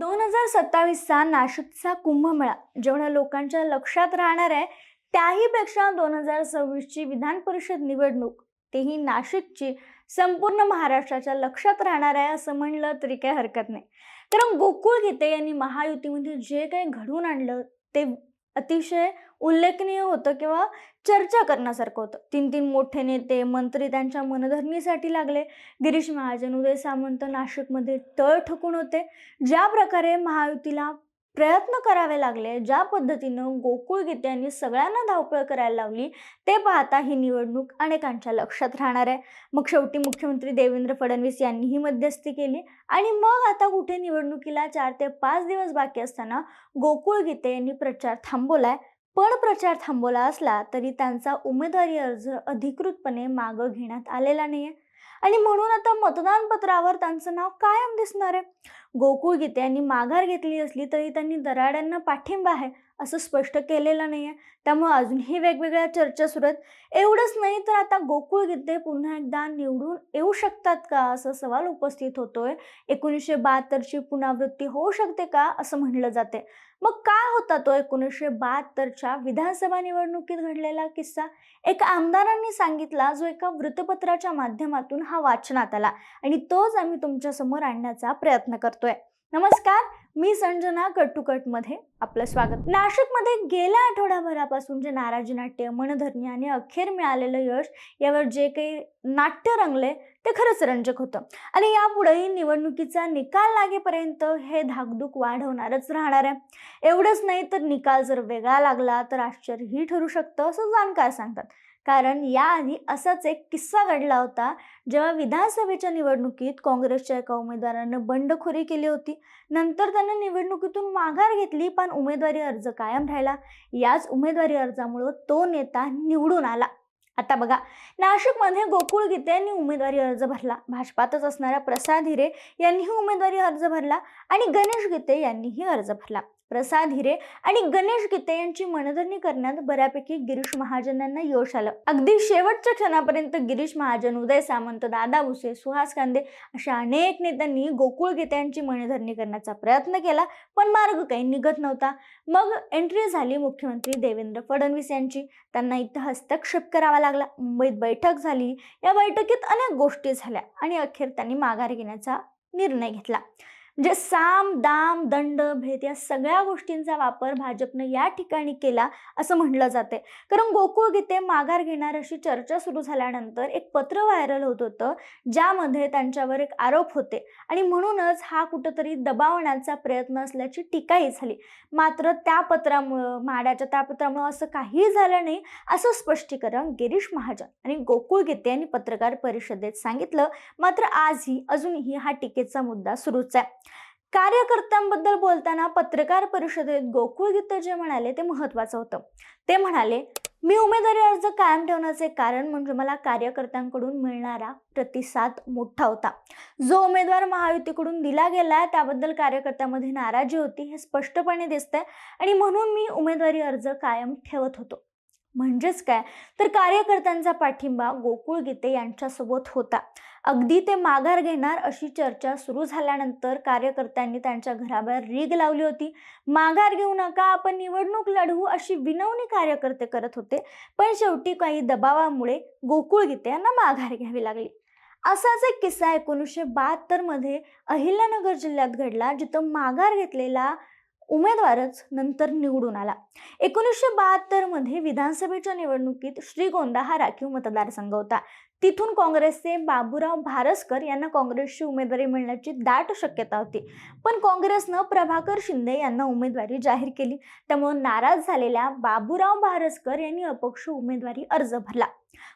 2027चा नाशिकचा कुंभमेळा जेवढ्या लोकांच्या लक्षात राहणार आहे, त्याहीपेक्षा 2026ची विधान परिषद निवडणूक, तेही नाशिकची, संपूर्ण महाराष्ट्राच्या लक्षात राहणार आहे असं म्हणलं तरी काही हरकत नाही. कारण गोकुळ गीते यांनी महायुतीमध्ये जे काही घडवून आणलं ते अतिशय उल्लेखनीय होतं किंवा चर्चा करण्यासारखं होतं. तीन तीन मोठे नेते मंत्री त्यांच्या मनधरणीसाठी लागले. गिरीश महाजन, उदय सामंत नाशिकमध्ये तळ ठोकून होते. ज्या प्रकारे महायुतीला प्रयत्न करावे लागले, ज्या पद्धतीनं गोकुळ गीते यांनी सगळ्यांना धावपळ करायला लावली, ते पाहता ही निवडणूक अनेकांच्या लक्षात राहणार आहे. मग शेवटी मुख्यमंत्री देवेंद्र फडणवीस यांनीही मध्यस्थी केली आणि मग आता कुठे निवडणुकीला 4 ते 5 दिवस बाकी असताना गोकुळ गीते यांनी प्रचार थांबवलाय. पण प्रचार थांबवला असला तरी त्यांचा उमेदवारी अर्ज अधिकृतपणे मागं घेण्यात आलेला नाहीये आणि म्हणून आता मतदान पत्रावर त्यांचं नाव कायम दिसणार आहे. गोकुळ गीते यांनी माघार घेतली असली तरी त्यांनी दराड्यांना पाठिंबा आहे असं स्पष्ट केलेलं नाहीये. त्यामुळे अजूनही वेगवेगळ्या चर्चा सुरू आहेत. एवढंच नाही तर आता गोकुळ गीते पुन्हा एकदा निवडून येऊ शकतात का असा सवाल उपस्थित होतोय. 1972ची पुनरावृत्ती होऊ शकते का असं म्हणलं जाते. मग काय होता तो 1972च्या विधानसभा निवडणुकीत घडलेला किस्सा? एका आमदारांनी सांगितला, जो एका वृत्तपत्राच्या माध्यमातून हा वाचनात आला आणि तोच आम्ही तुमच्या समोर आणण्याचा प्रयत्न करतोय. नमस्कार, मी संजना मध्ये आपलं स्वागत. नाशिकमध्ये गेल्या आठवड्याभरापासून जे नाराजी नाट्य, मनधरणी आणि अखेर मिळालेलं यश यावर जे काही नाट्य रंगले ते खरंच रंजक होतं आणि यापुढेही निवडणुकीचा निकाल लागेपर्यंत हे धाकधूक वाढवणारच राहणार आहे. एवढंच नाही तर निकाल जर वेगळा लागला तर आश्चर्यही ठरू शकतं असं जाणकार सांगतात. कारण याआधी असाच एक किस्सा घडला होता, जेव्हा विधानसभेच्या निवडणुकीत काँग्रेसच्या एका उमेदवारानं बंडखोरी केली होती. नंतर त्यानं निवडणुकीतून माघार घेतली, पण उमेदवारी अर्ज कायम राहिला. याच उमेदवारी अर्जामुळे तो नेता निवडून आला. आता बघा, नाशिकमध्ये गोकुळ गीते यांनी उमेदवारी अर्ज भरला, भाजपातच असणाऱ्या प्रसाद हिरे यांनीही उमेदवारी अर्ज भरला आणि गणेश गीते यांनीही अर्ज भरला. प्रसाद हिरे आणि गणेश गीते यांची मनधरणी करण्यात बऱ्यापैकी गिरीश महाजन यांना यश आलं. अगदी शेवटच्या क्षणापर्यंत गिरीश महाजन, उदय सामंत, दादा भुसे, सुहास कांदे अशा अनेक नेत्यांनी गोकुळ गीते यांची मनधरणी करण्याचा प्रयत्न केला, पण मार्ग काही निघत नव्हता. मग एंट्री झाली मुख्यमंत्री देवेंद्र फडणवीस यांची. त्यांना इथं हस्तक्षेप करावा लागला. मुंबईत बैठक झाली. या बैठकीत अनेक गोष्टी झाल्या आणि अखेर त्यांनी माघार घेण्याचा निर्णय घेतला. म्हणजे साम दाम दंड भेद या सगळ्या गोष्टींचा वापर भाजपनं या ठिकाणी केला असं म्हटलं जाते. कारण गोकुळ गीते माघार घेणार अशी चर्चा सुरू झाल्यानंतर एक पत्र व्हायरल होत होतं, ज्यामध्ये त्यांच्यावर एक आरोप होते आणि म्हणूनच हा कुठंतरी दबावण्याचा प्रयत्न असल्याची टीकाही झाली. मात्र त्या पत्रामुळं असं काहीही झालं नाही असं स्पष्टीकरण गिरीश महाजन आणि गोकुळ गीते यांनी पत्रकार परिषदेत सांगितलं. मात्र आजही अजूनही हा टीकेचा मुद्दा सुरूच आहे. कार्यकर्त्यांबद्दल बोलताना पत्रकार परिषदेत गोकुळ गीते जे म्हणाले ते महत्वाचं होतं. ते म्हणाले, मी उमेदवारी अर्ज कायम ठेवण्याचे कारण म्हणजे मला कार्यकर्त्यांकडून मिळणारा प्रतिसाद मोठा होता. जो उमेदवार महायुतीकडून दिला गेलाय त्याबद्दल कार्यकर्त्यांमध्ये नाराजी होती हे स्पष्टपणे दिसतंय आणि म्हणून मी उमेदवारी अर्ज कायम ठेवत होतो. म्हणजेच काय तर कार्यकर्त्यांचा पाठिंबा गोकुळ गीते यांच्यासोबत होता. अगदी ते माघार घेणार अशी चर्चा सुरू झाल्यानंतर कार्यकर्त्यांनी त्यांच्या घराबाहेर रीग लावली होती. माघार घेऊ नका, आपण निवडणूक लढवू अशी विनवणी कार्यकर्ते करत होते. पण शेवटी काही दबावामुळे गोकुळ गीते यांना माघार घ्यावी लागली. असाच एक किस्सा 1972 अहिल्यानगर जिल्ह्यात घडला, जिथं माघार घेतलेला उमेदवारच नंतर निवडून आला. 1972 विधानसभेच्या निवडणुकीत श्रीगोंदा हा राखीव मतदारसंघ होता. तिथून काँग्रेसचे बाबूराव भारसकर यांना काँग्रेसची उमेदवारी मिळण्याची दाट शक्यता होती. पण काँग्रेसनं प्रभाकर शिंदे यांना उमेदवारी जाहीर केली. त्यामुळे नाराज झालेल्या बाबूराव भारसकर यांनी अपक्ष उमेदवारी अर्ज भरला.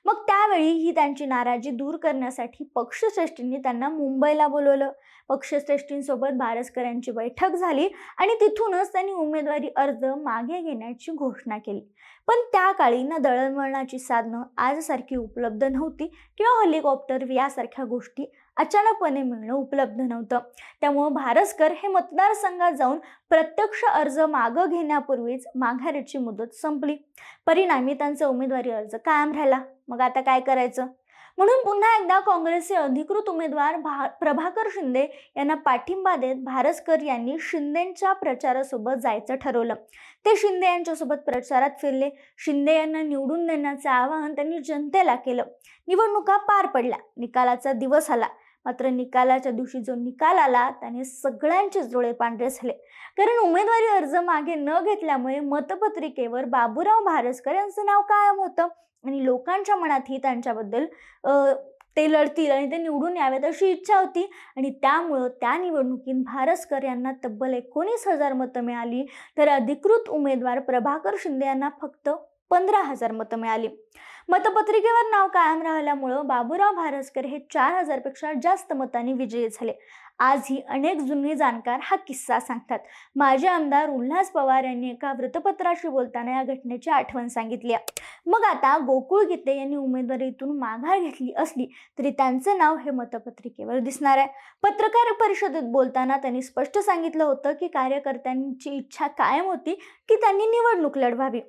मग त्यावेळी त्यांची नाराजी दूर करण्यासाठी पक्षश्रेष्ठींनी त्यांना मुंबईला बोलवलं. पक्षश्रेष्ठींसोबत भारसकर यांची बैठक झाली आणि तिथूनच त्यांनी उमेदवारी अर्ज मागे घेण्याची घोषणा केली. पण त्या काळी ना दळणवळणाची साधनं आजसारखी उपलब्ध नव्हती किंवा हेलिकॉप्टर यासारख्या गोष्टी अचानकपणे मिळणं उपलब्ध नव्हतं. त्यामुळे भारसकर हे मतदारसंघात जाऊन प्रत्यक्ष अर्ज मागं घेण्यापूर्वीच माघारीची मुदत संपली. परिणामी त्यांचा उमेदवारी अर्ज कायम राहिला. मग आता काय करायचं? म्हणून पुन्हा एकदा काँग्रेसचे अधिकृत उमेदवार प्रभाकर शिंदे यांना पाठिंबा देत भारसकर यांनी शिंदेंच्या प्रचारासोबत जायचं ठरवलं. ते शिंदे यांच्यासोबत प्रचारात फिरले. शिंदे यांना निवडून देण्याचं आवाहन त्यांनी जनतेला केलं. निवडणुका पार पडल्या. निकालाचा दिवस आला. मात्र निकालाच्या दिवशी जो निकाल आला त्याने सगळ्यांचेच डोळे पांढरे झाले. कारण उमेदवारी अर्ज मागे न घेतल्यामुळे मतपत्रिकेवर बाबूराव भारसकर यांचं नाव कायम होतं आणि लोकांच्या मनातही त्यांच्याबद्दल ते लढतील आणि ते निवडून यावेत अशी इच्छा होती. आणि त्यामुळं त्या निवडणुकीत भारसकर यांना तब्बल 19,000 मतं मिळाली, तर अधिकृत उमेदवार प्रभाकर शिंदे यांना फक्त 15,000 मतं मिळाली. मतपत्रिकेवर नाव कायम राहिल्यामुळं बाबूराव भारसकर हे 4,000 पेक्षा जास्त मतांनी विजयी झाले. आजही अनेक जुनी जाणकार हा किस्सा सांगतात. माजी आमदार उल्हास पवार यांनी एका वृत्तपत्राशी बोलताना या घटनेची आठवण सांगितली. मग आता गोकुळ गीते यांनी उमेदवारीतून माघार घेतली असली तरी त्यांचं नाव हे मतपत्रिकेवर दिसणार आहे. पत्रकार परिषदेत बोलताना त्यांनी स्पष्ट सांगितलं होतं की कार्यकर्त्यांची इच्छा कायम होती की त्यांनी निवडणूक लढवावी.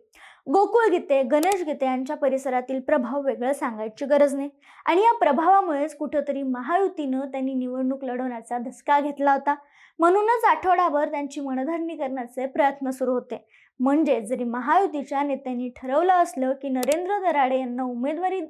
गोकुळ गीते, गणेश गीते यांच्या परिसरातील प्रभाव वेगळं सांगायची गरज नाही आणि या प्रभावामुळेच कुठंतरी महायुतीनं त्यांनी निवडणूक लढवण्याचा धसका घेतला होता. म्हणूनच आठवडाभर त्यांची मनधरणी करण्याचे प्रयत्न सुरू होते. म्हणजे जरी महायुतीच्या नेत्यांनी ठरवलं असलं की नरेंद्र दराडे यांना उमेदवारी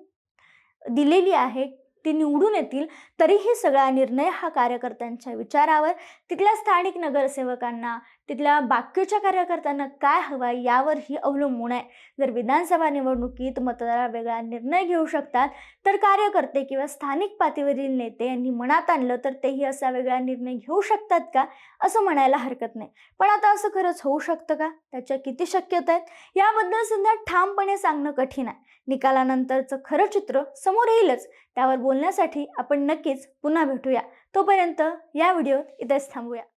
दिलेली आहे, ते निवडून येतील, तरीही सगळा निर्णय हा कार्यकर्त्यांच्या विचारावर, तिथल्या स्थानिक नगरसेवकांना, तिथल्या बाकीच्या कार्यकर्त्यांना काय हवं यावरही अवलंबून आहे. जर विधानसभा निवडणुकीत मतदार वेगळा निर्णय घेऊ शकतात, तर कार्यकर्ते किंवा स्थानिक पातळीवरील नेते यांनी मनात आणलं तर तेही असा वेगळा निर्णय घेऊ शकतात का, असं म्हणायला हरकत नाही. पण आता असं खरंच होऊ शकतं का? त्याच्या किती शक्यता आहेत याबद्दल सध्या ठामपणे सांगणं कठीण आहे. निकालानंतरचं खरं चित्र समोर येईलच. त्यावर बोलण्यासाठी आपण नक्कीच पुन्हा भेटूया. तोपर्यंत या व्हिडिओत इथेच थांबूया.